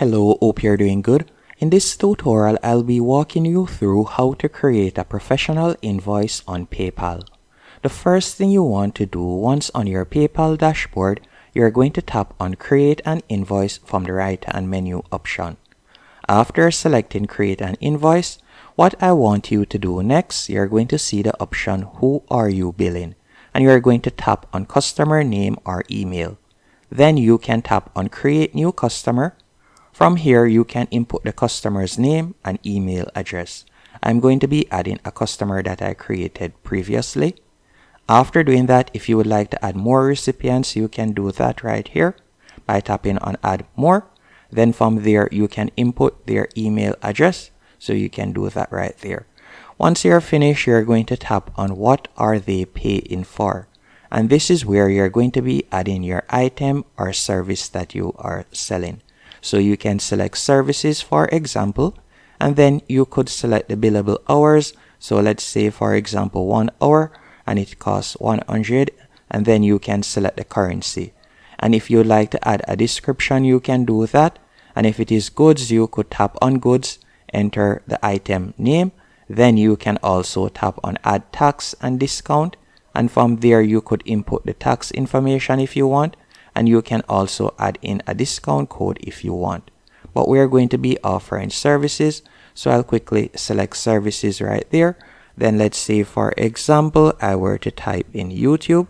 Hello, hope you're doing good. In this tutorial, I'll be walking you through how to create a professional invoice on PayPal. The first thing you want to do once on your PayPal dashboard, you're going to tap on Create an Invoice from the right-hand menu option. After selecting Create an Invoice, what I want you to do next, you're going to see the option Who are you billing? And you're going to tap on Customer Name or Email. Then you can tap on Create New Customer. From here, you can input the customer's name and email address. I'm going to be adding a customer that I created previously. After doing that, if you would like to add more recipients, you can do that right here by tapping on Add More. Then from there, you can input their email address. So you can do that right there. Once you're finished, you're going to tap on What are they paying for? And this is where you're going to be adding your item or service that you are selling. So you can select services, for example, and then you could select the billable hours. So let's say, for example, 1 hour and it costs 100, and then you can select the currency. And if you'd like to add a description, you can do that. And if it is goods, you could tap on goods, enter the item name. Then you can also tap on Add Tax and Discount. And from there, you could input the tax information if you want. And you can also add in a discount code if you want. But we're going to be offering services. So I'll quickly select services right there. Then let's say, for example, I were to type in YouTube.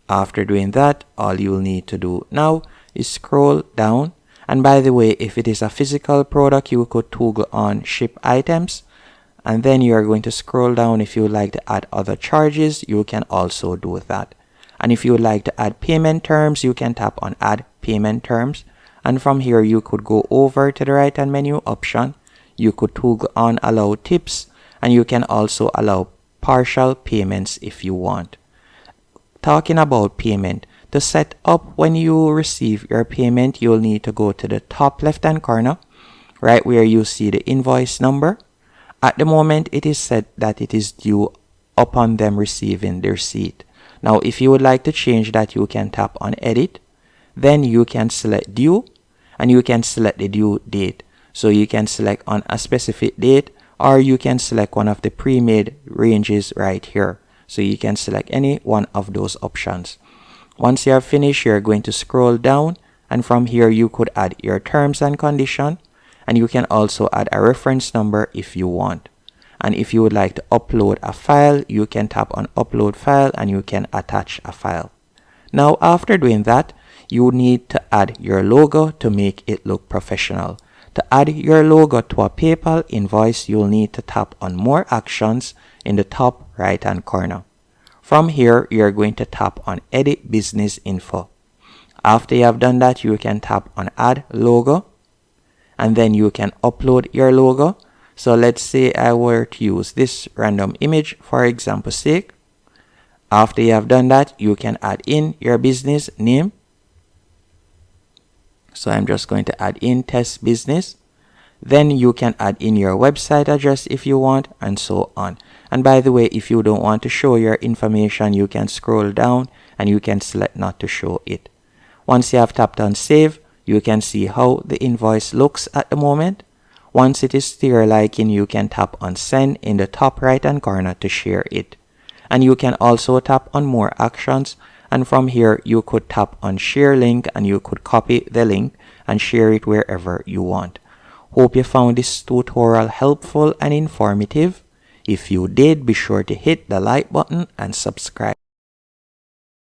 After doing that, all you'll need to do now is scroll down. And by the way, if it is a physical product, you could toggle on Ship Items. And then you're going to scroll down. If you would like to add other charges, you can also do that. And if you would like to add payment terms, you can tap on Add Payment Terms. And from here, you could go over to the right-hand menu option. You could toggle on Allow Tips. And you can also allow partial payments if you want. Talking about payment, to set up when you receive your payment, you'll need to go to the top left-hand corner, right where you see the invoice number. At the moment, it is set that it is due upon them receiving the receipt. Now, if you would like to change that, you can tap on Edit. Then you can select Due, and you can select the due date. So you can select on a specific date, or you can select one of the pre-made ranges right here. So you can select any one of those options. Once you are finished, you're going to scroll down, and from here you could add your terms and condition, and you can also add a reference number if you want. And if you would like to upload a file, you can tap on Upload File and you can attach a file. Now, after doing that, you need to add your logo to make it look professional. To add your logo to a PayPal invoice, you'll need to tap on More Actions in the top right-hand corner. From here, you're going to tap on Edit Business Info. After you have done that, you can tap on Add Logo, and then you can upload your logo. So let's say I were to use this random image for example's sake. After you have done that, you can add in your business name. So I'm just going to add in Test Business. Then you can add in your website address if you want, and so on. And by the way, if you don't want to show your information, you can scroll down and you can select not to show it. Once you have tapped on Save, you can see how the invoice looks at the moment. Once it is to your liking, you can tap on Send in the top right-hand corner to share it. And you can also tap on More Actions. And from here, you could tap on Share Link and you could copy the link and share it wherever you want. Hope you found this tutorial helpful and informative. If you did, be sure to hit the like button and subscribe.